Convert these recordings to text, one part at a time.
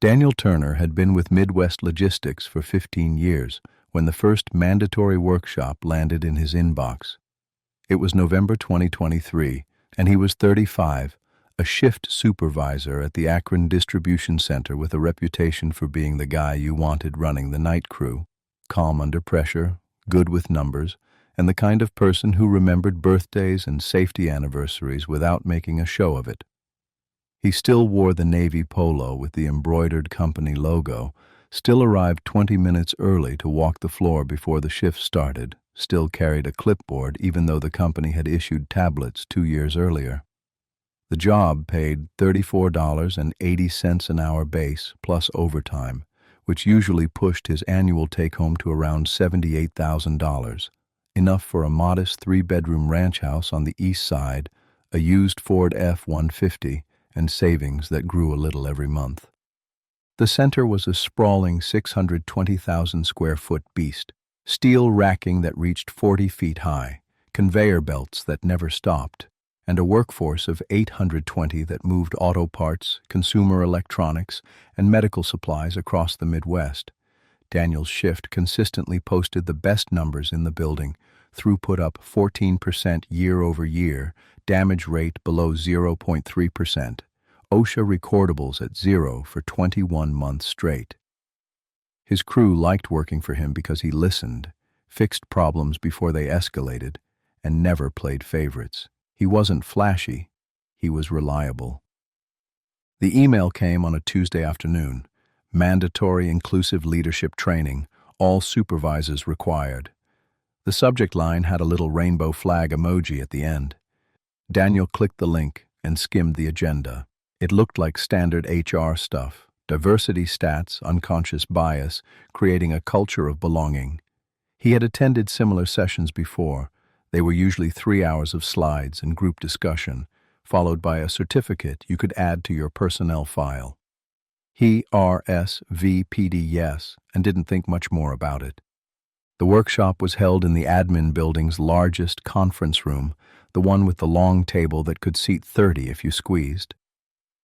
Daniel Turner had been with Midwest Logistics for 15 years when the first mandatory workshop landed in his inbox. It was November 2023, and he was 35, a shift supervisor at the Akron Distribution Center with a reputation for being the guy you wanted running the night crew. Calm under pressure, good with numbers, and the kind of person who remembered birthdays and safety anniversaries without making a show of it. He still wore the navy polo with the embroidered company logo, still arrived 20 minutes early to walk the floor before the shift started, still carried a clipboard even though the company had issued tablets 2 years earlier. The job paid $34.80 an hour base plus overtime, which usually pushed his annual take-home to around $78,000, enough for a modest 3-bedroom ranch house on the east side, a used Ford F-150, and savings that grew a little every month. The center was a sprawling 620,000-square-foot beast, steel racking that reached 40 feet high, conveyor belts that never stopped, and a workforce of 820 that moved auto parts, consumer electronics, and medical supplies across the Midwest. Daniel's shift consistently posted the best numbers in the building, throughput up 14% year over year, damage rate below 0.3%, OSHA recordables at 0 for 21 months straight. His crew liked working for him because he listened, fixed problems before they escalated, and never played favorites. He wasn't flashy, he was reliable. The email came on a Tuesday afternoon. Mandatory inclusive leadership training, all supervisors required. The subject line had a little rainbow flag emoji at the end. Daniel clicked the link and skimmed the agenda. It looked like standard HR stuff, diversity stats, unconscious bias, creating a culture of belonging. He had attended similar sessions before. They were usually 3 hours of slides and group discussion, followed by a certificate you could add to your personnel file. He RSVP'd yes and didn't think much more about it. The workshop was held in the admin building's largest conference room, the one with the long table that could seat 30 if you squeezed.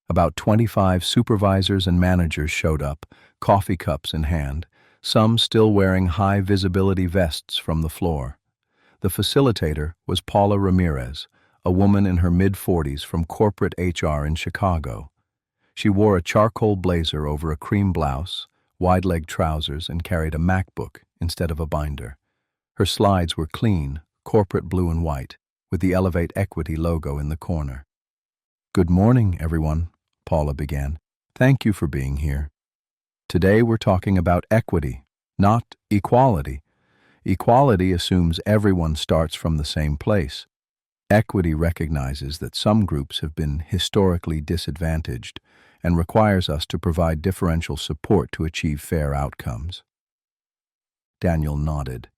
About 25 supervisors and managers showed up, coffee cups in hand, some still wearing high-visibility vests from the floor. The facilitator was Paula Ramirez, a woman in her mid-40s from corporate HR in Chicago. She wore a charcoal blazer over a cream blouse, wide-leg trousers, and carried a MacBook instead of a binder. Her slides were clean, corporate blue and white, with the Elevate Equity logo in the corner. "Good morning, everyone," Paula began. "Thank you for being here. Today we're talking about equity, not equality. Equality assumes everyone starts from the same place. Equity recognizes that some groups have been historically disadvantaged and requires us to provide differential support to achieve fair outcomes." Daniel nodded.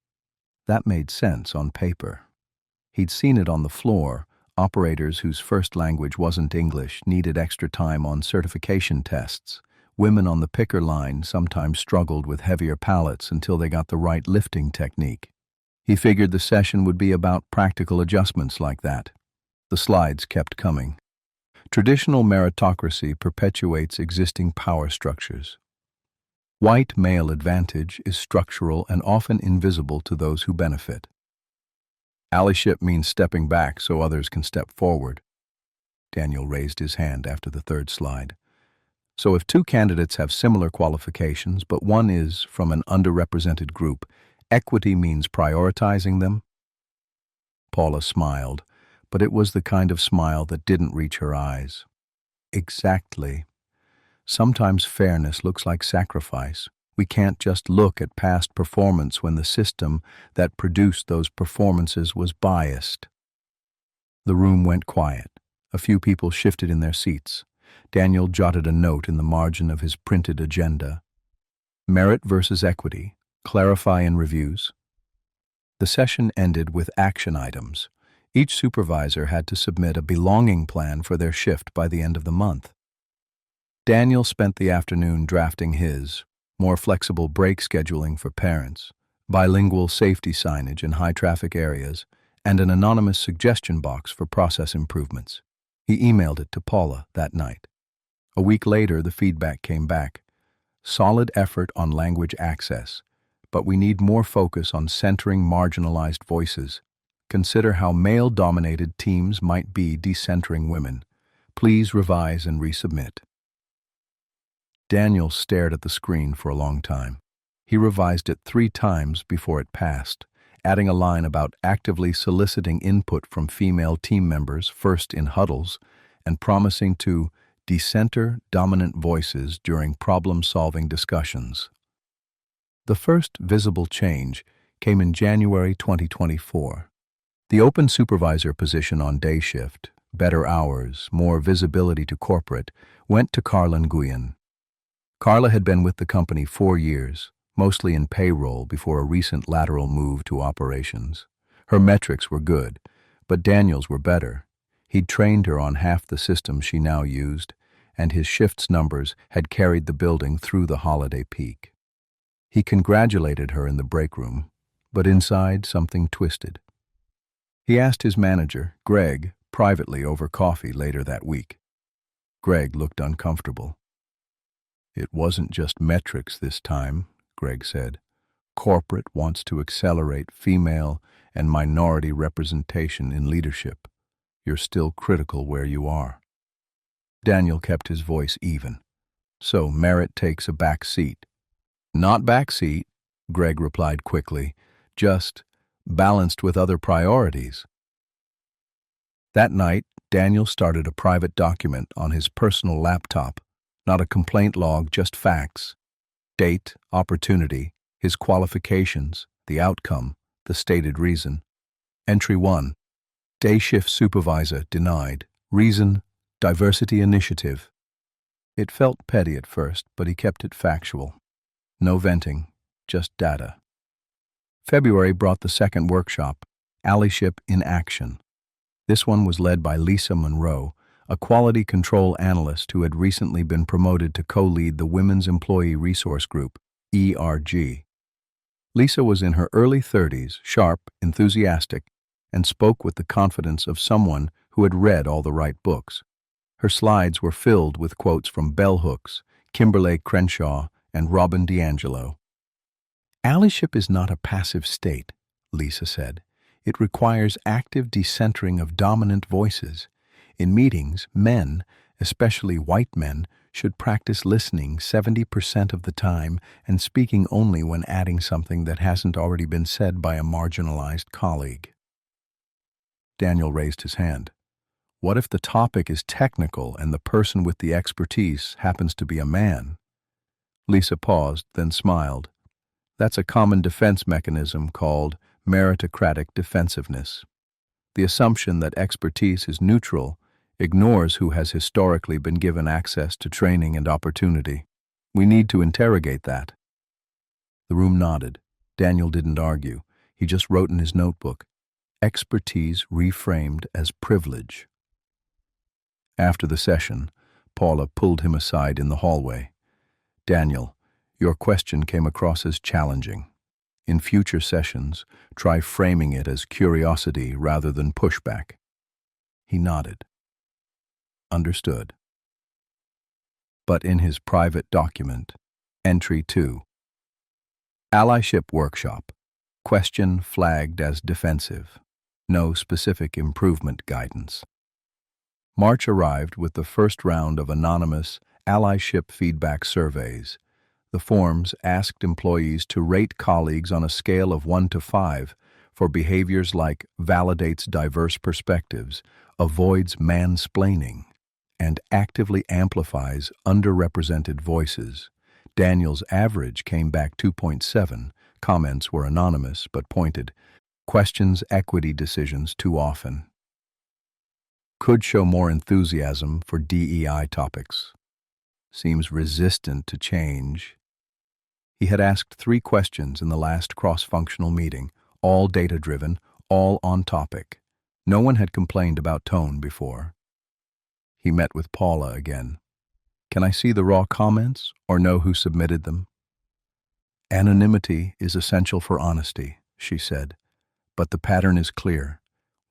That made sense on paper. He'd seen it on the floor. Operators whose first language wasn't English needed extra time on certification tests. Women on the picker line sometimes struggled with heavier pallets until they got the right lifting technique. He figured the session would be about practical adjustments like that. The slides kept coming. Traditional meritocracy perpetuates existing power structures. White male advantage is structural and often invisible to those who benefit. Allyship means stepping back so others can step forward. Daniel raised his hand after the third slide. So if two candidates have similar qualifications, but one is from an underrepresented group, equity means prioritizing them? Paula smiled, but it was the kind of smile that didn't reach her eyes. Exactly. Sometimes fairness looks like sacrifice. We can't just look at past performance when the system that produced those performances was biased. The room went quiet. A few people shifted in their seats. Daniel jotted a note in the margin of his printed agenda. Merit versus equity. Clarify in reviews. The session ended with action items. Each supervisor had to submit a belonging plan for their shift by the end of the month. Daniel spent the afternoon drafting his, more flexible break scheduling for parents, bilingual safety signage in high-traffic areas, and an anonymous suggestion box for process improvements. He emailed it to Paula that night. A week later, the feedback came back. Solid effort on language access, but we need more focus on centering marginalized voices. Consider how male-dominated teams might be decentering women. Please revise and resubmit. Daniel stared at the screen for a long time. He revised it 3 times before it passed, adding a line about actively soliciting input from female team members, first in huddles, and promising to decenter dominant voices during problem-solving discussions. The first visible change came in January 2024. The open supervisor position on day shift, better hours, more visibility to corporate, went to Carla Nguyen. Carla had been with the company 4 years, mostly in payroll before a recent lateral move to operations. Her metrics were good, but Daniel's were better. He'd trained her on half the systems she now used, and his shifts numbers had carried the building through the holiday peak. He congratulated her in the break room, but inside something twisted. He asked his manager, Greg, privately over coffee later that week. Greg looked uncomfortable. "It wasn't just metrics this time," Greg said. "Corporate wants to accelerate female and minority representation in leadership. You're still critical where you are." Daniel kept his voice even. "So merit takes a back seat." "Not back seat," Greg replied quickly, "just balanced with other priorities." That night, Daniel started a private document on his personal laptop. Not a complaint log, just facts. Date, opportunity, his qualifications, the outcome, the stated reason. Entry 1. Day shift supervisor denied. Reason, diversity initiative. It felt petty at first, but he kept it factual. No venting, just data. February brought the second workshop, Allyship in Action. This one was led by Lisa Monroe, a quality control analyst who had recently been promoted to co-lead the Women's Employee Resource Group, ERG. Lisa was in her early 30s, sharp, enthusiastic, and spoke with the confidence of someone who had read all the right books. Her slides were filled with quotes from bell hooks, Kimberly Crenshaw, and Robin DiAngelo. "Allyship is not a passive state," Lisa said. "It requires active decentering of dominant voices. In meetings, men, especially white men, should practice listening 70% of the time and speaking only when adding something that hasn't already been said by a marginalized colleague." Daniel raised his hand. "What if the topic is technical and the person with the expertise happens to be a man?" Lisa paused, then smiled. "That's a common defense mechanism called meritocratic defensiveness. The assumption that expertise is neutral ignores who has historically been given access to training and opportunity. We need to interrogate that." The room nodded. Daniel didn't argue. He just wrote in his notebook, "Expertise reframed as privilege." After the session, Paula pulled him aside in the hallway. "Daniel, your question came across as challenging. In future sessions, try framing it as curiosity rather than pushback." He nodded. "Understood." But in his private document, Entry 2. Allyship Workshop. Question flagged as defensive. No specific improvement guidance. March arrived with the first round of anonymous allyship feedback surveys. The forms asked employees to rate colleagues on a scale of 1 to 5 for behaviors like validates diverse perspectives, avoids mansplaining, and actively amplifies underrepresented voices. Daniel's average came back 2.7. Comments were anonymous but pointed. Questions equity decisions too often. Could show more enthusiasm for DEI topics. Seems resistant to change. He had asked 3 questions in the last cross-functional meeting, all data-driven, all on topic. No one had complained about tone before. He met with Paula again. "Can I see the raw comments or know who submitted them?" "Anonymity is essential for honesty," she said, "but the pattern is clear.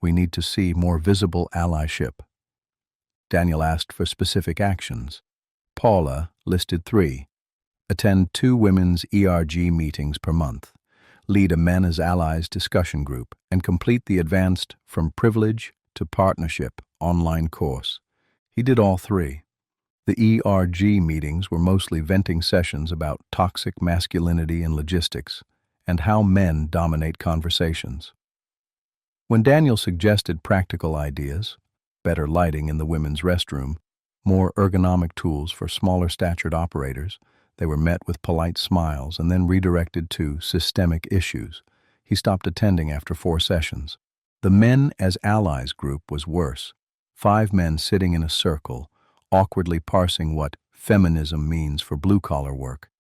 We need to see more visible allyship." Daniel asked for specific actions. Paula listed 3. Attend 2 women's ERG meetings per month. Lead a Men as Allies discussion group, and complete the advanced From Privilege to Partnership online course. He did all 3. The ERG meetings were mostly venting sessions about toxic masculinity and logistics, and how men dominate conversations. When Daniel suggested practical ideas, better lighting in the women's restroom, more ergonomic tools for smaller-statured operators, they were met with polite smiles and then redirected to systemic issues. He stopped attending after 4 sessions. The Men as Allies group was worse. 5 men sitting in a circle, awkwardly parsing what feminism means for blue-collar work.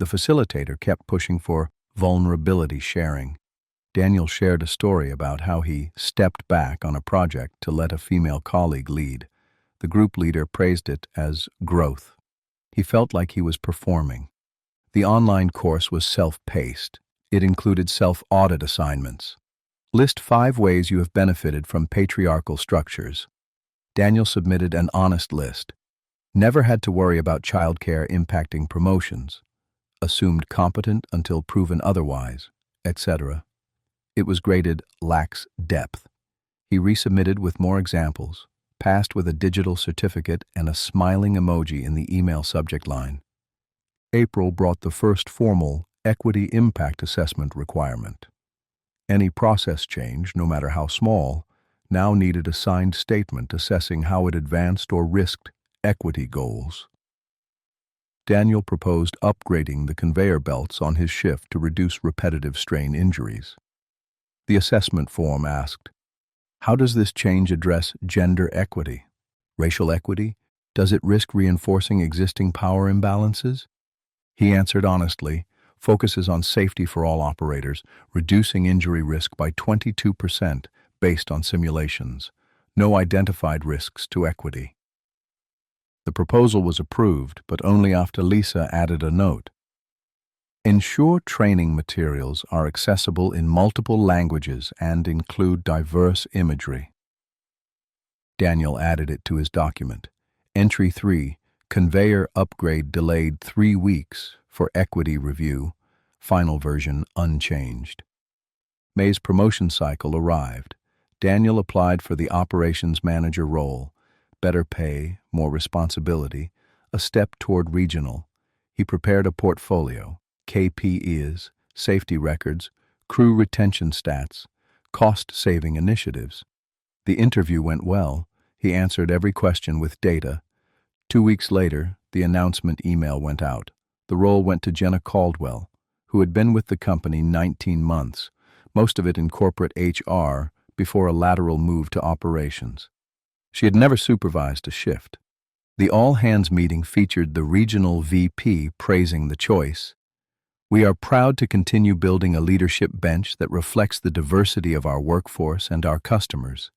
The facilitator kept pushing for vulnerability sharing. Daniel shared a story about how he stepped back on a project to let a female colleague lead. The group leader praised it as growth. He felt like he was performing. The online course was self-paced. It included self-audit assignments. List 5 ways you have benefited from patriarchal structures. Daniel submitted an honest list. Never had to worry about childcare impacting promotions. Assumed competent until proven otherwise, etc. It was graded lacks depth. He resubmitted with more examples, passed with a digital certificate and a smiling emoji in the email subject line. April brought the first formal equity impact assessment requirement. Any process change, no matter how small, now needed a signed statement assessing how it advanced or risked equity goals. Daniel proposed upgrading the conveyor belts on his shift to reduce repetitive strain injuries. The assessment form asked, how does this change address gender equity? Racial equity? Does it risk reinforcing existing power imbalances? He answered honestly, focuses on safety for all operators, reducing injury risk by 22% based on simulations. No identified risks to equity. The proposal was approved, but only after Lisa added a note. Ensure training materials are accessible in multiple languages and include diverse imagery. Daniel added it to his document. Entry 3, conveyor upgrade delayed 3 weeks for equity review, final version unchanged. May's promotion cycle arrived. Daniel applied for the operations manager role. Better pay, more responsibility, a step toward regional. He prepared a portfolio, KPIs, safety records, crew retention stats, cost-saving initiatives. The interview went well. He answered every question with data. 2 weeks later, the announcement email went out. The role went to Jenna Caldwell, who had been with the company 19 months, most of it in corporate HR, before a lateral move to operations. She had never supervised a shift. The all-hands meeting featured the regional VP praising the choice. We are proud to continue building a leadership bench that reflects the diversity of our workforce and our customers.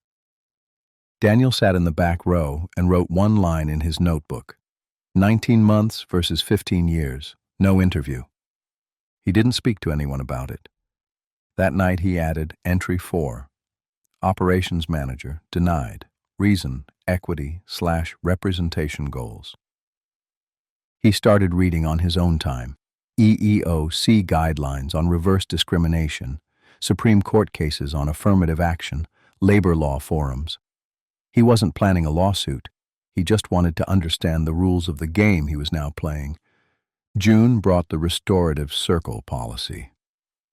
Daniel sat in the back row and wrote 1 line in his notebook. 19 months versus 15 years, no interview. He didn't speak to anyone about it. That night he added entry 4. Operations manager, denied. Reason, equity/representation goals. He started reading on his own time. EEOC guidelines on reverse discrimination, Supreme Court cases on affirmative action, labor law forums. He wasn't planning a lawsuit. He just wanted to understand the rules of the game he was now playing. June brought the restorative circle policy.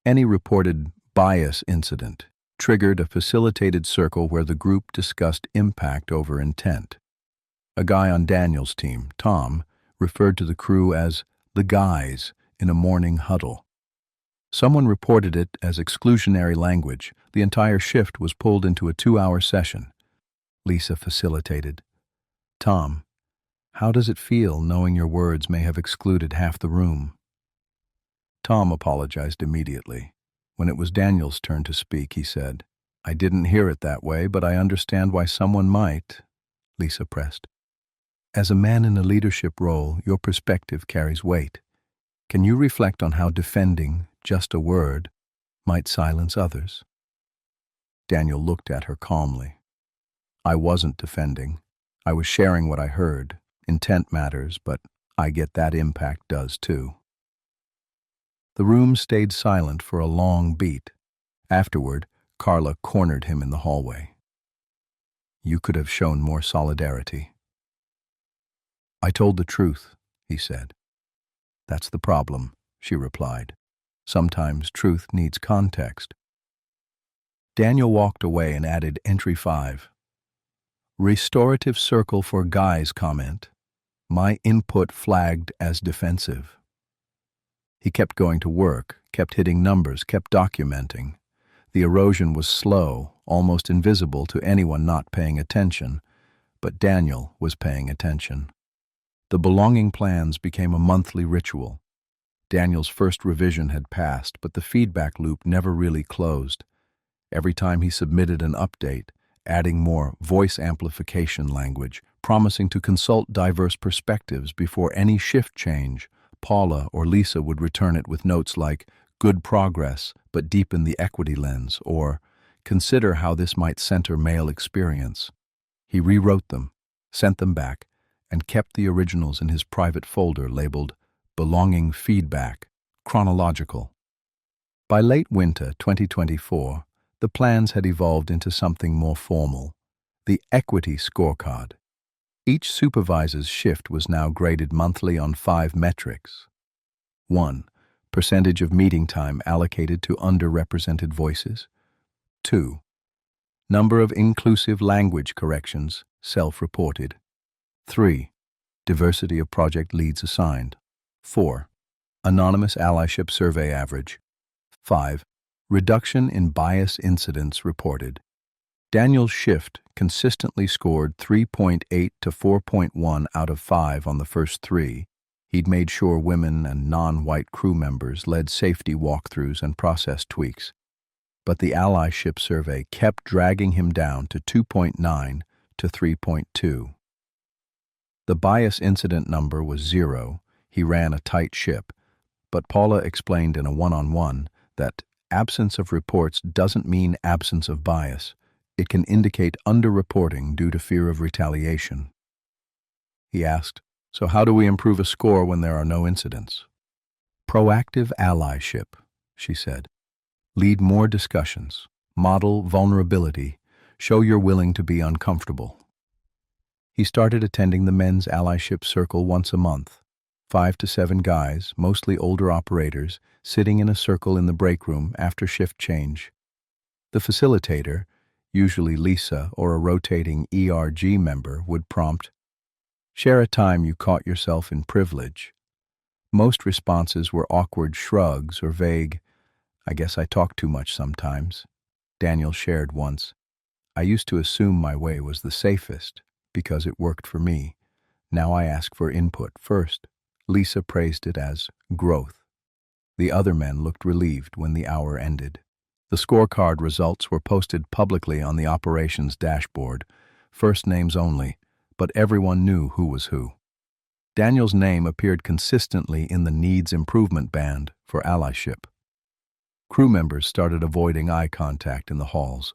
Any reported bias incident triggered a facilitated circle where the group discussed impact over intent. A guy on Daniel's team, Tom, referred to the crew as the guys in a morning huddle. Someone reported it as exclusionary language. The entire shift was pulled into a 2-hour session. Lisa facilitated. Tom, how does it feel knowing your words may have excluded half the room? Tom apologized immediately. When it was Daniel's turn to speak, he said, I didn't hear it that way, but I understand why someone might. Lisa pressed. As a man in a leadership role, your perspective carries weight. Can you reflect on how defending just a word might silence others? Daniel looked at her calmly. I wasn't defending. I was sharing what I heard. Intent matters, but I get that impact does too. The room stayed silent for a long beat. Afterward, Carla cornered him in the hallway. "You could have shown more solidarity." "I told the truth," he said. "That's the problem," she replied. "Sometimes truth needs context." Daniel walked away and added entry 5. Restorative circle for guys comment. My input flagged as defensive. He kept going to work, kept hitting numbers, kept documenting. The erosion was slow, almost invisible to anyone not paying attention, but Daniel was paying attention. The belonging plans became a monthly ritual. Daniel's first revision had passed, but the feedback loop never really closed. Every time he submitted an update, adding more voice amplification language, promising to consult diverse perspectives before any shift change, Paula or Lisa would return it with notes like, "Good progress, but deepen the equity lens," or "Consider how this might center male experience." He rewrote them, sent them back, and kept the originals in his private folder labeled Belonging Feedback, Chronological. By late winter 2024, the plans had evolved into something more formal, the Equity Scorecard. Each supervisor's shift was now graded monthly on 5 metrics. 1. Percentage of meeting time allocated to underrepresented voices. 2. Number of inclusive language corrections, self-reported. 3. Diversity of project leads assigned. 4. Anonymous allyship survey average. 5. Reduction in bias incidents reported. Daniel's shift consistently scored 3.8 to 4.1 out of 5 on the first 3. He'd made sure women and non-white crew members led safety walkthroughs and process tweaks. But the allyship survey kept dragging him down to 2.9 to 3.2. The bias incident number was 0. He ran a tight ship, but Paula explained in a one-on-one that absence of reports doesn't mean absence of bias. It can indicate underreporting due to fear of retaliation. He asked, "So how do we improve a score when there are no incidents?" "Proactive allyship," she said. "Lead more discussions, model vulnerability, show you're willing to be uncomfortable." He started attending the men's allyship circle once a month. 5 to 7 guys, mostly older operators, sitting in a circle in the break room after shift change. The facilitator, usually Lisa or a rotating ERG member, would prompt, "Share a time you caught yourself in privilege." Most responses were awkward shrugs or vague, "I guess I talk too much sometimes." Daniel shared once, "I used to assume my way was the safest because it worked for me. Now I ask for input first." Lisa praised it as growth. The other men looked relieved when the hour ended. The scorecard results were posted publicly on the operations dashboard, first names only, but everyone knew who was who. Daniel's name appeared consistently in the needs improvement band for allyship. Crew members started avoiding eye contact in the halls.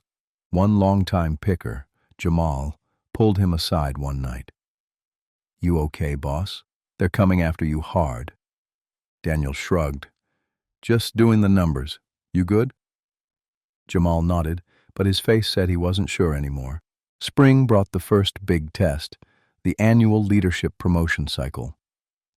One longtime picker, Jamal, pulled him aside one night. "You okay, boss? They're coming after you hard." Daniel shrugged. "Just doing the numbers. You good?" Jamal nodded, but his face said he wasn't sure anymore. Spring brought the first big test, the annual leadership promotion cycle.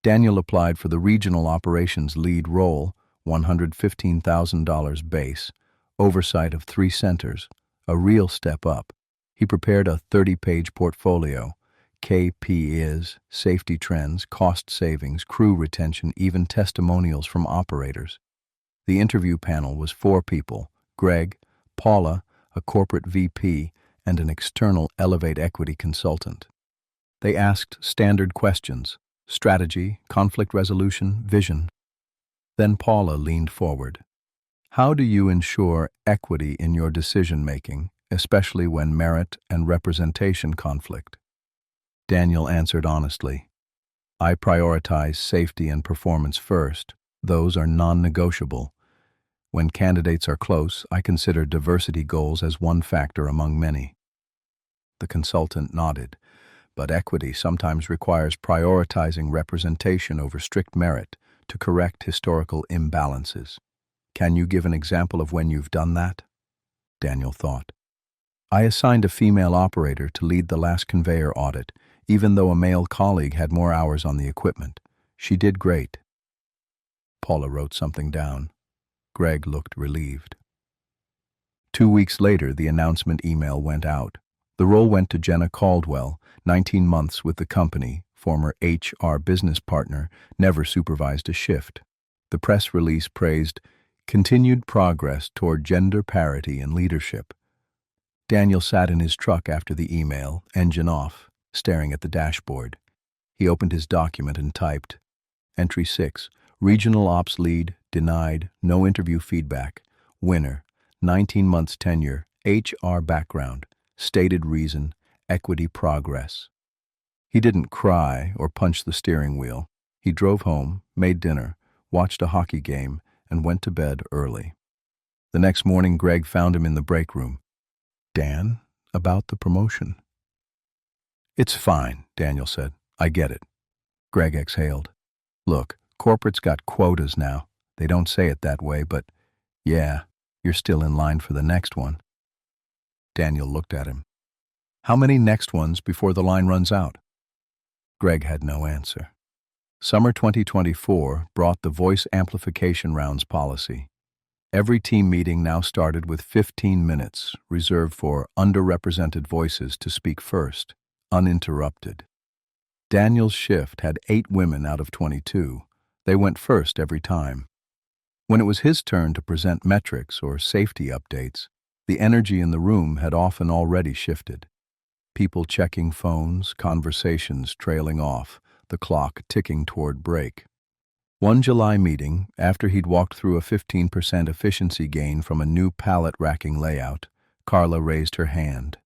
Daniel applied for the regional operations lead role, $115,000 base, oversight of 3 centers, a real step up. He prepared a 30-page portfolio, KPIs, safety trends, cost savings, crew retention, even testimonials from operators. The interview panel was 4 people, Greg, Paula, a corporate VP, and an external Elevate Equity consultant. They asked standard questions: strategy, conflict resolution, vision. Then Paula leaned forward. "How do you ensure equity in your decision-making, especially when merit and representation conflict?" Daniel answered honestly, "I prioritize safety and performance first. Those are non-negotiable. When candidates are close, I consider diversity goals as one factor among many." The consultant nodded, "But equity sometimes requires prioritizing representation over strict merit to correct historical imbalances. Can you give an example of when you've done that? Daniel thought. I assigned a female operator to lead the last conveyor audit, even though a male colleague had more hours on the equipment. She did great. Paula wrote something down. Greg looked relieved. 2 weeks later, the announcement email went out. The role went to Jenna Caldwell, 19 months with the company, former HR business partner, never supervised a shift. The press release praised continued progress toward gender parity in leadership. Daniel sat in his truck after the email, engine off, staring at the dashboard. He opened his document and typed, Entry 6, Regional Ops Lead, denied, no interview feedback. Winner, 19 months tenure, HR background, stated reason, equity progress. He didn't cry or punch the steering wheel. He drove home, made dinner, watched a hockey game, and went to bed early. The next morning, Greg found him in the break room. Dan, about the promotion. It's fine, Daniel said. I get it. Greg exhaled. Look, corporate's got quotas now. They don't say it that way, but yeah, you're still in line for the next one. Daniel looked at him. How many next ones before the line runs out? Greg had no answer. Summer 2024 brought the voice amplification rounds policy. Every team meeting now started with 15 minutes, reserved for underrepresented voices to speak first, uninterrupted. Daniel's shift had 8 women out of 22. They went first every time. When it was his turn to present metrics or safety updates, the energy in the room had often already shifted. People checking phones, conversations trailing off, the clock ticking toward break. One July meeting, after he'd walked through a 15% efficiency gain from a new pallet racking layout, Carla raised her hand.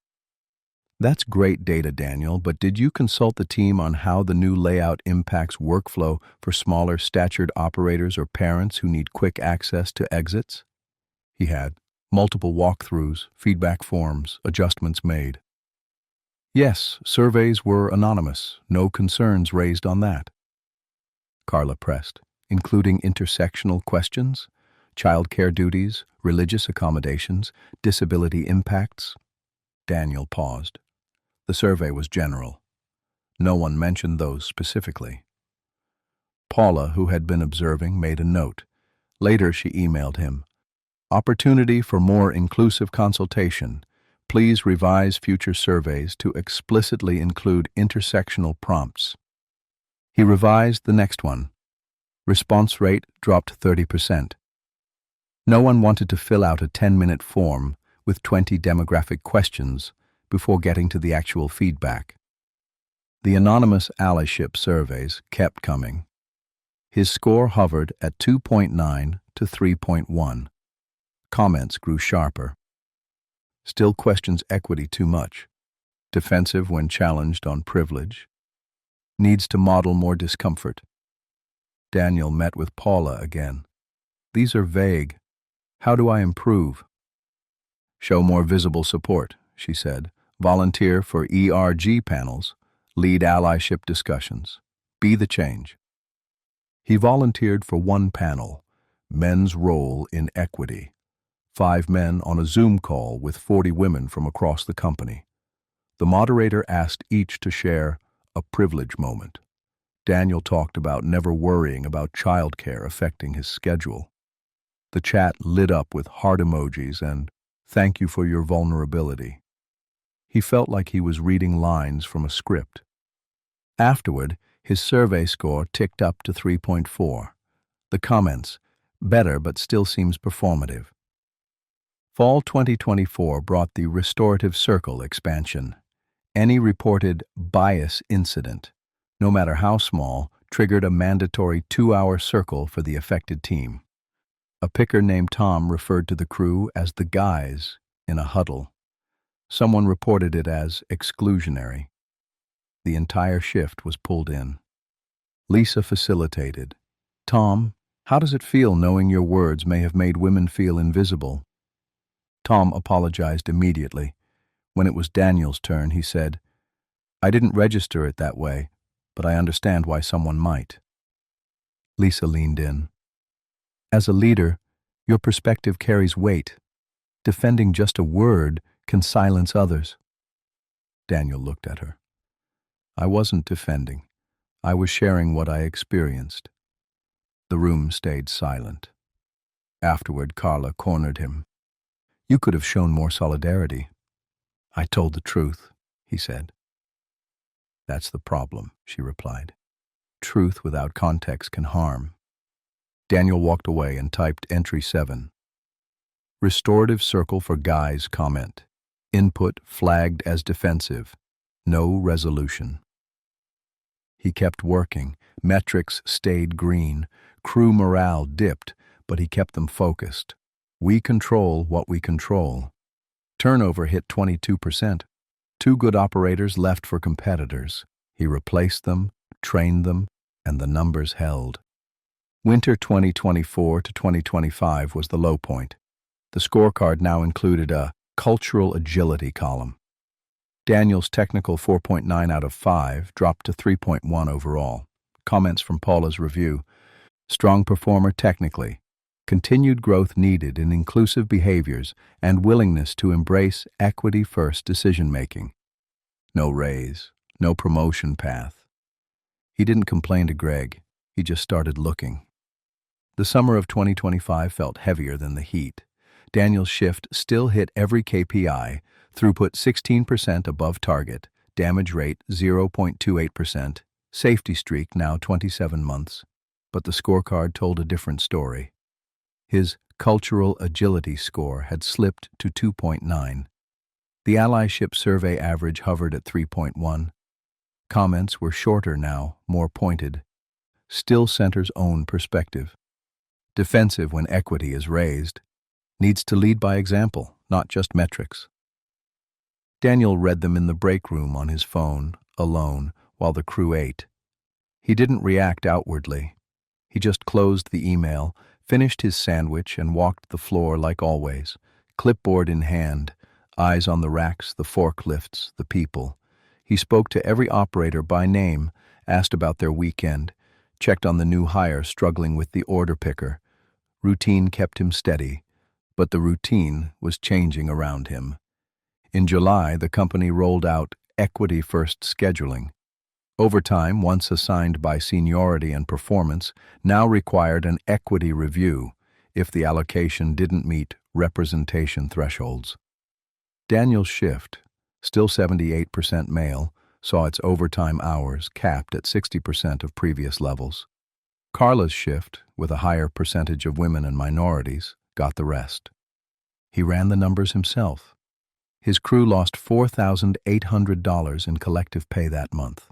That's great data, Daniel, but did you consult the team on how the new layout impacts workflow for smaller statured operators or parents who need quick access to exits? He had multiple walkthroughs, feedback forms, adjustments made. Yes, surveys were anonymous, no concerns raised on that. Carla pressed, including intersectional questions, childcare duties, religious accommodations, disability impacts. Daniel paused. The survey was general. No one mentioned those specifically. Paula, who had been observing, made a note. Later she emailed him. Opportunity for more inclusive consultation. Please revise future surveys to explicitly include intersectional prompts. He revised the next one. Response rate dropped 30%. No one wanted to fill out a 10-minute form with 20 demographic questions before getting to the actual feedback. The anonymous Allyship surveys kept coming. His score hovered at 2.9 to 3.1. Comments grew sharper. Still questions equity too much. Defensive when challenged on privilege. Needs to model more discomfort. Daniel met with Paula again. These are vague. How do I improve? Show more visible support, she said. Volunteer for ERG panels. Lead allyship discussions. Be the change. He volunteered for one panel, Men's Role in Equity. 5 men on a Zoom call with 40 women from across the company. The moderator asked each to share a privilege moment. Daniel talked about never worrying about childcare affecting his schedule. The chat lit up with heart emojis and thank you for your vulnerability. He felt like he was reading lines from a script. Afterward, his survey score ticked up to 3.4. The comments, better but still seems performative. Fall 2024 brought the Restorative Circle expansion. Any reported bias incident, no matter how small, triggered a mandatory 2-hour circle for the affected team. A picker named Tom referred to the crew as the guys in a huddle. Someone reported it as exclusionary. The entire shift was pulled in. Lisa facilitated. Tom, how does it feel knowing your words may have made women feel invisible? Tom apologized immediately. When it was Daniel's turn, he said, I didn't register it that way, but I understand why someone might. Lisa leaned in. As a leader, your perspective carries weight. Defending just a word can silence others. Daniel looked at her. I wasn't defending. I was sharing what I experienced. The room stayed silent. Afterward, Carla cornered him. You could have shown more solidarity. I told the truth, he said. That's the problem, she replied. Truth without context can harm. Daniel walked away and typed entry 7. Restorative circle for guys comment. Input flagged as defensive. No resolution. He kept working. Metrics stayed green. Crew morale dipped, but he kept them focused. We control what we control. Turnover hit 22%. 2 good operators left for competitors. He replaced them, trained them, and the numbers held. Winter 2024 to 2025 was the low point. The scorecard now included a cultural agility column. Daniel's technical 4.9 out of 5 dropped to 3.1 overall. Comments from Paula's review. Strong performer technically. Continued growth needed in inclusive behaviors and willingness to embrace equity-first decision-making. No raise, no promotion path. He didn't complain to Greg. He just started looking. The summer of 2025 felt heavier than the heat. Daniel's shift still hit every KPI, throughput 16% above target, damage rate 0.28%, safety streak now 27 months. But the scorecard told a different story. His cultural agility score had slipped to 2.9. The Allyship survey average hovered at 3.1. Comments were shorter now, more pointed. Still center's own perspective. Defensive when equity is raised. Needs to lead by example, not just metrics. Daniel read them in the break room on his phone, alone, while the crew ate. He didn't react outwardly. He just closed the email, finished his sandwich, and walked the floor like always, clipboard in hand, eyes on the racks, the forklifts, the people. He spoke to every operator by name, asked about their weekend, checked on the new hire struggling with the order picker. Routine kept him steady, but the routine was changing around him. In July, the company rolled out equity-first scheduling. Overtime, once assigned by seniority and performance, now required an equity review if the allocation didn't meet representation thresholds. Daniel's shift, still 78% male, saw its overtime hours capped at 60% of previous levels. Carla's shift, with a higher percentage of women and minorities, got the rest. He ran the numbers himself. His crew lost $4,800 in collective pay that month.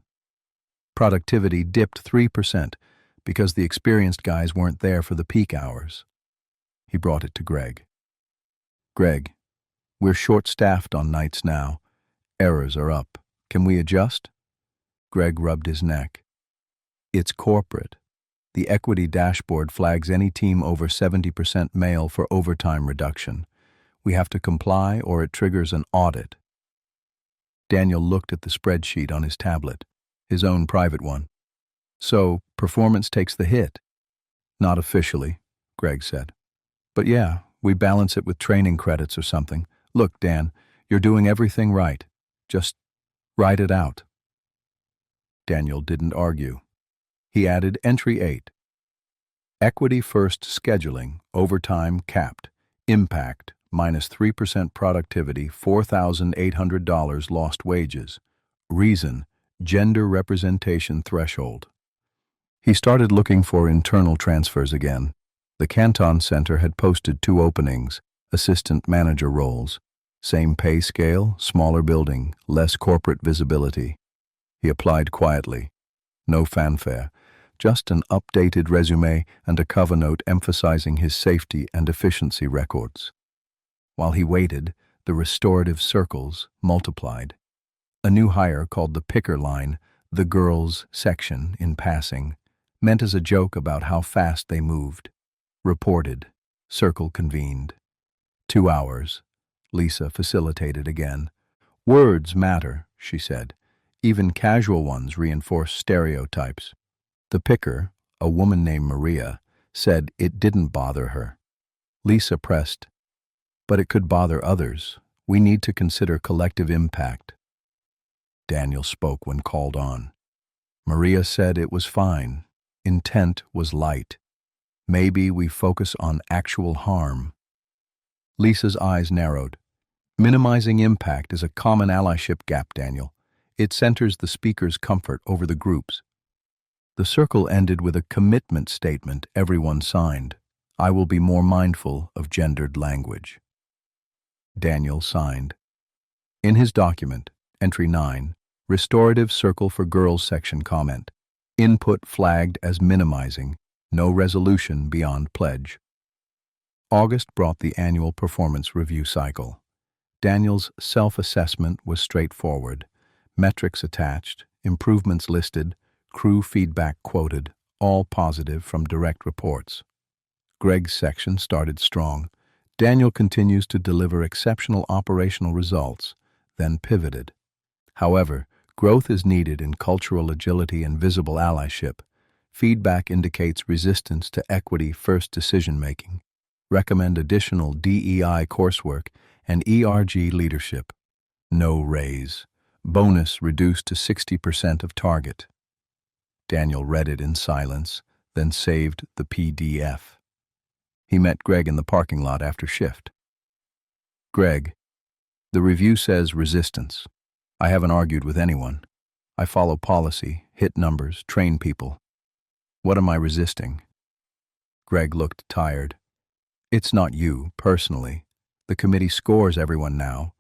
Productivity dipped 3% because the experienced guys weren't there for the peak hours. He brought it to Greg. Greg, we're short-staffed on nights now. Errors are up. Can we adjust? Greg rubbed his neck. It's corporate. The equity dashboard flags any team over 70% male for overtime reduction. We have to comply or it triggers an audit. Daniel looked at the spreadsheet on his tablet, his own private one. So, performance takes the hit. Not officially, Greg said. But yeah, we balance it with training credits or something. Look, Dan, you're doing everything right. Just write it out. Daniel didn't argue. He added entry 8. Equity-first scheduling, overtime capped, impact, minus 3% productivity, $4,800 lost wages. Reason, gender representation threshold. He started looking for internal transfers again. The Canton Center had posted 2 openings, assistant manager roles. Same pay scale, smaller building, less corporate visibility. He applied quietly. No fanfare, just an updated resume and a cover note emphasizing his safety and efficiency records. While he waited, the restorative circles multiplied. A new hire called the picker line, the girls section in passing, meant as a joke about how fast they moved. Reported. Circle convened. 2 hours. Lisa facilitated again. Words matter, she said. Even casual ones reinforce stereotypes. The picker, a woman named Maria, said it didn't bother her. Lisa pressed, "But it could bother others. We need to consider collective impact." Daniel spoke when called on. Maria said it was fine. Intent was light. Maybe we focus on actual harm. Lisa's eyes narrowed. Minimizing impact is a common allyship gap, Daniel. It centers the speaker's comfort over the group's. The circle ended with a commitment statement everyone signed. I will be more mindful of gendered language. Daniel signed. In his document, Entry 9, Restorative Circle for Girls section comment. Input flagged as minimizing. No resolution beyond pledge. August brought the annual performance review cycle. Daniel's self-assessment was straightforward. Metrics attached, improvements listed, crew feedback quoted, all positive from direct reports. Greg's section started strong. Daniel continues to deliver exceptional operational results, then pivoted. However, growth is needed in cultural agility and visible allyship. Feedback indicates resistance to equity-first decision-making. Recommend additional DEI coursework and ERG leadership. No raise. Bonus reduced to 60% of target. Daniel read it in silence, then saved the PDF. He met Greg in the parking lot after shift. Greg, the review says resistance. I haven't argued with anyone. I follow policy, hit numbers, train people. What am I resisting? Greg looked tired. It's not you, personally. The committee scores everyone now.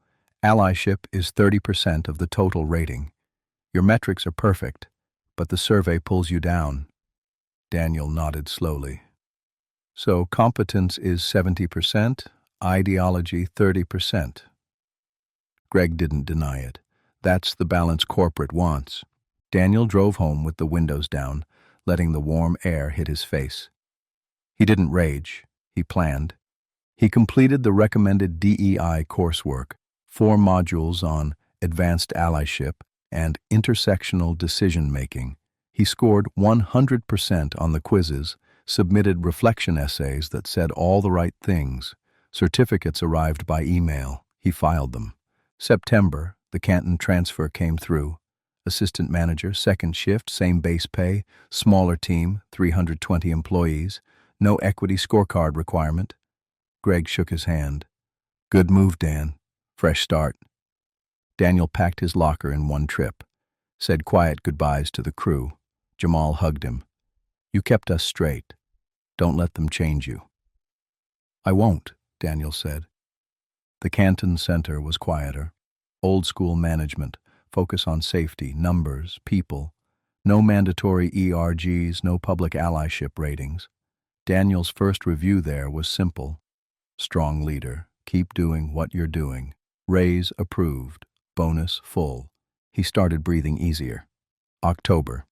Allyship is 30% of the total rating. Your metrics are perfect, but the survey pulls you down. Daniel nodded slowly. So competence is 70%, ideology 30%. Greg didn't deny it. That's the balance corporate wants. Daniel drove home with the windows down, letting the warm air hit his face. He didn't rage. He planned. He completed the recommended DEI coursework, 4 modules on advanced allyship and intersectional decision-making. He scored 100% on the quizzes, submitted reflection essays that said all the right things. Certificates arrived by email. He filed them. September, the Canton transfer came through. Assistant manager, second shift, same base pay, smaller team, 320 employees, no equity scorecard requirement. Greg shook his hand. Good move, Dan. Fresh start. Daniel packed his locker in one trip, said quiet goodbyes to the crew. Jamal hugged him. You kept us straight. Don't let them change you. I won't, Daniel said. The Canton Center was quieter. Old school management, focus on safety, numbers, people. No mandatory ERGs, no public allyship ratings. Daniel's first review there was simple. Strong leader, keep doing what you're doing. Raise approved, bonus full. He started breathing easier. October.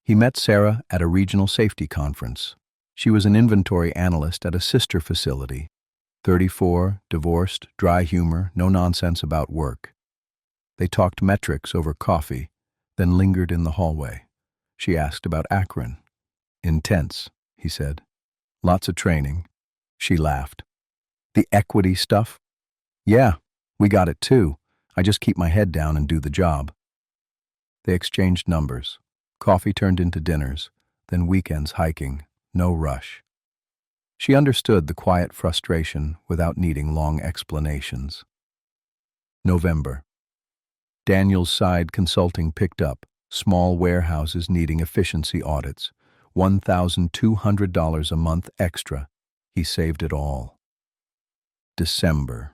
He met Sarah at a regional safety conference. She was an inventory analyst at a sister facility. 34, divorced, dry humor, no nonsense about work. They talked metrics over coffee, then lingered in the hallway. She asked about Akron. Intense, he said. Lots of training. She laughed. The equity stuff? Yeah, we got it too. I just keep my head down and do the job. They exchanged numbers. Coffee turned into dinners, then weekends hiking, no rush. She understood the quiet frustration without needing long explanations. November. Daniel's side consulting picked up, small warehouses needing efficiency audits, $1,200 a month extra. He saved it all. December.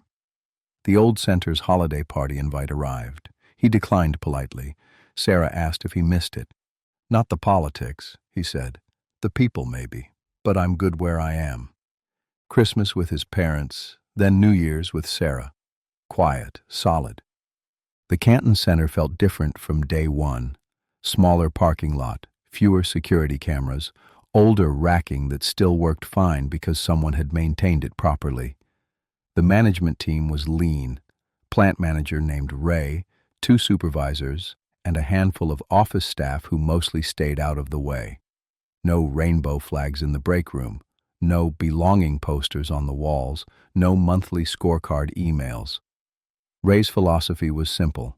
The old center's holiday party invite arrived. He declined politely. Sarah asked if he missed it. Not the politics, he said. The people, maybe. But I'm good where I am. Christmas with his parents, then New Year's with Sarah. Quiet, solid. The Canton Center felt different from day one. Smaller parking lot, fewer security cameras, older racking that still worked fine because someone had maintained it properly. The management team was lean. Plant manager named Ray, 2 supervisors, and a handful of office staff who mostly stayed out of the way. No rainbow flags in the break room, no belonging posters on the walls, no monthly scorecard emails. Ray's philosophy was simple.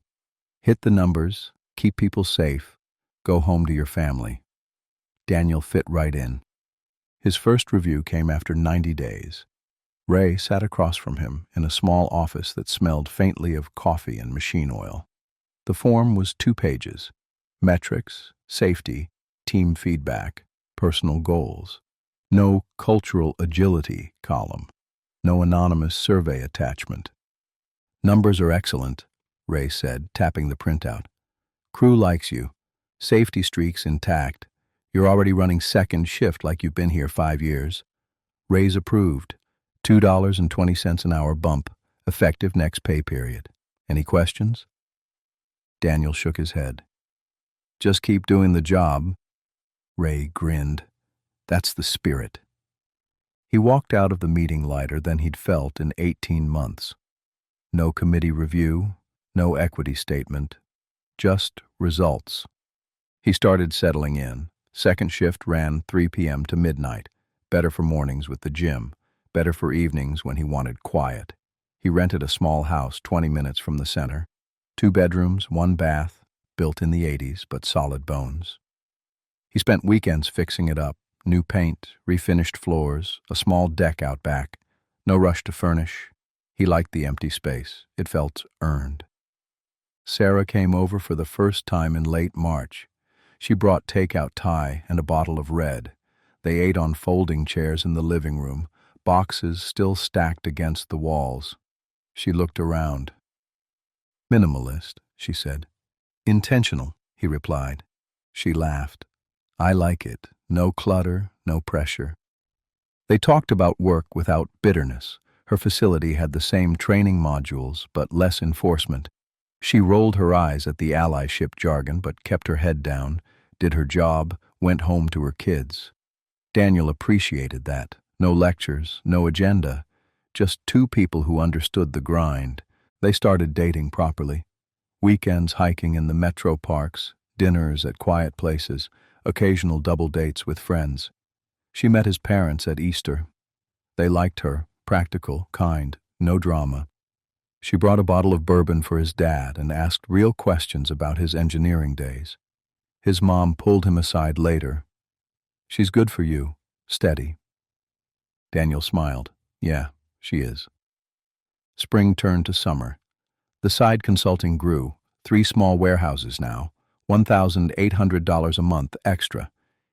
Hit the numbers, keep people safe, go home to your family. Daniel fit right in. His first review came after 90 days. Ray sat across from him in a small office that smelled faintly of coffee and machine oil. The form was 2 pages: metrics, safety, team feedback, personal goals. No cultural agility column. No anonymous survey attachment. Numbers are excellent, Ray said, tapping the printout. Crew likes you. Safety streak's intact. You're already running second shift like you've been here 5 years. Raise approved. $2.20 an hour bump, effective next pay period. Any questions? Daniel shook his head. Just keep doing the job. Ray grinned. That's the spirit. He walked out of the meeting lighter than he'd felt in 18 months. No committee review, no equity statement, just results. He started settling in. Second shift ran 3 p.m. to midnight, better for mornings with the gym, better for evenings when he wanted quiet. He rented a small house 20 minutes from the center. 2 bedrooms, 1 bath, built in the 80s, but solid bones. He spent weekends fixing it up, new paint, refinished floors, a small deck out back. No rush to furnish. He liked the empty space. It felt earned. Sarah came over for the first time in late March. She brought takeout Thai and a bottle of red. They ate on folding chairs in the living room, boxes still stacked against the walls. She looked around. Minimalist, she said. Intentional, he replied. She laughed. I like it. No clutter, no pressure. They talked about work without bitterness. Her facility had the same training modules, but less enforcement. She rolled her eyes at the Allyship jargon, but kept her head down, did her job, went home to her kids. Daniel appreciated that. No lectures, no agenda. Just 2 people who understood the grind. They started dating properly. Weekends hiking in the metro parks, dinners at quiet places, occasional double dates with friends. She met his parents at Easter. They liked her, practical, kind, no drama. She brought a bottle of bourbon for his dad and asked real questions about his engineering days. His mom pulled him aside later. She's good for you, steady. Daniel smiled. Yeah, she is. Spring turned to summer. The side consulting grew. 3 small warehouses now, $1,800 a month extra.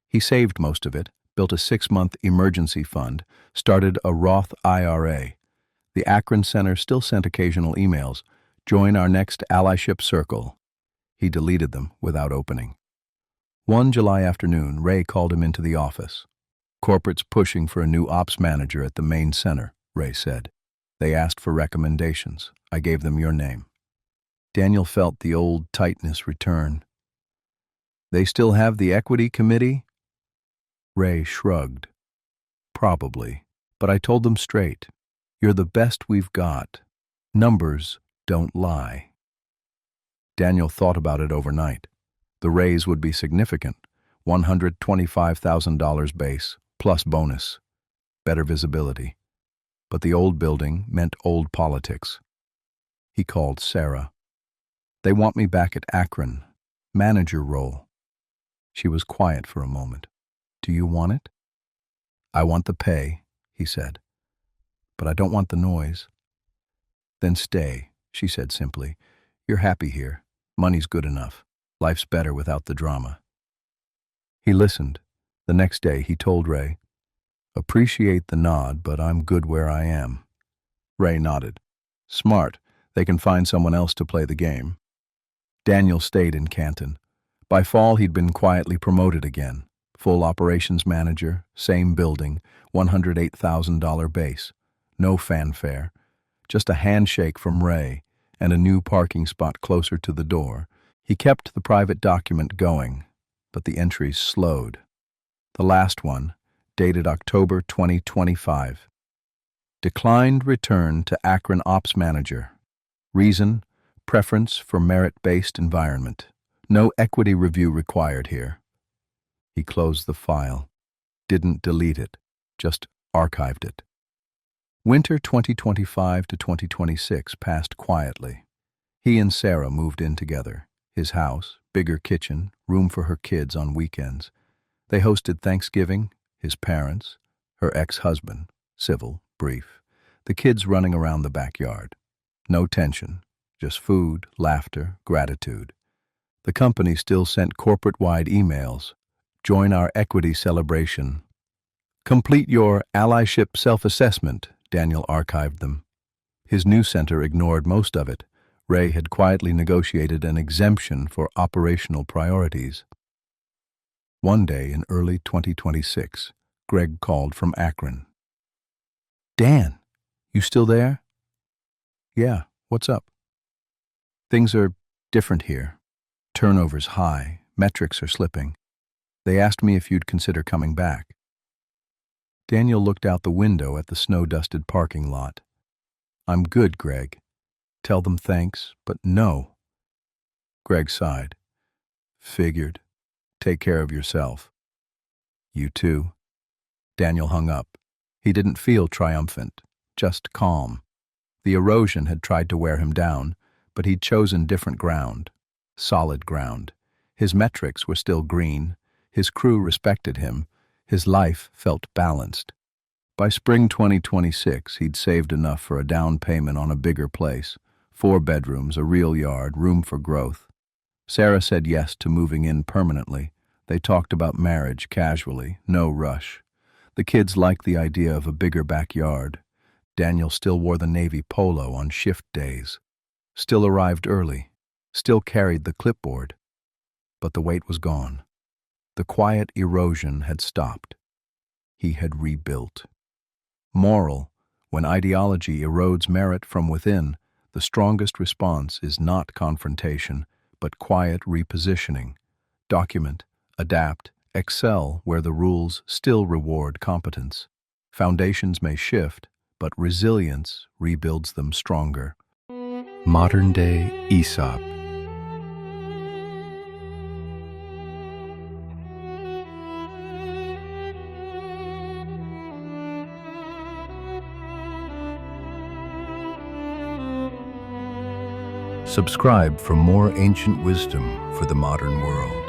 He saved most of it, built a 6-month emergency fund, started a Roth IRA. The Akron Center still sent occasional emails. Join our next Allyship circle. He deleted them without opening. One July afternoon, Ray called him into the office. Corporate's pushing for a new ops manager at the main center, Ray said. They asked for recommendations. I gave them your name. Daniel felt the old tightness return. They still have the equity committee? Ray shrugged. Probably, but I told them straight. You're the best we've got. Numbers don't lie. Daniel thought about it overnight. The raise would be significant, $125,000 base, plus bonus. Better visibility. But the old building meant old politics. He called Sarah. They want me back at Akron. Manager role. She was quiet for a moment. Do you want it? I want the pay, he said. But I don't want the noise. Then stay, she said simply. You're happy here. Money's good enough. Life's better without the drama. He listened. The next day he told Ray, appreciate the nod, but I'm good where I am. Ray nodded. Smart. They can find someone else to play the game. Daniel stayed in Canton. By fall he'd been quietly promoted again. Full operations manager, same building, $108,000 base. No fanfare. Just a handshake from Ray and a new parking spot closer to the door. He kept the private document going, but the entries slowed. The last one, dated October 2025. Declined return to Akron Ops Manager. Reason, preference for merit-based environment. No equity review required here. He closed the file, didn't delete it, just archived it. Winter 2025 to 2026 passed quietly. He and Sarah moved in together. His house, bigger kitchen, room for her kids on weekends. They hosted Thanksgiving, his parents, her ex-husband, civil, brief, the kids running around the backyard. No tension, just food, laughter, gratitude. The company still sent corporate-wide emails. Join our equity celebration. Complete your Allyship self-assessment, Daniel archived them. His new center ignored most of it. Ray had quietly negotiated an exemption for operational priorities. One day in early 2026, Greg called from Akron. Dan, you still there? Yeah, what's up? Things are different here. Turnover's high, metrics are slipping. They asked me if you'd consider coming back. Daniel looked out the window at the snow-dusted parking lot. I'm good, Greg. Tell them thanks, but no. Greg sighed. Figured. Take care of yourself. You too. Daniel hung up. He didn't feel triumphant, just calm. The erosion had tried to wear him down, but he'd chosen different ground. Solid ground. His metrics were still green. His crew respected him. His life felt balanced. By spring 2026, he'd saved enough for a down payment on a bigger place. 4 bedrooms, a real yard, room for growth. Sarah said yes to moving in permanently. They talked about marriage casually, no rush. The kids liked the idea of a bigger backyard. Daniel still wore the navy polo on shift days. Still arrived early. Still carried the clipboard. But the weight was gone. The quiet erosion had stopped. He had rebuilt. Moral: when ideology erodes merit from within, the strongest response is not confrontation, but quiet repositioning. Document, adapt, excel where the rules still reward competence. Foundations may shift, but resilience rebuilds them stronger. Modern-day Aesop. Subscribe for more ancient wisdom for the modern world.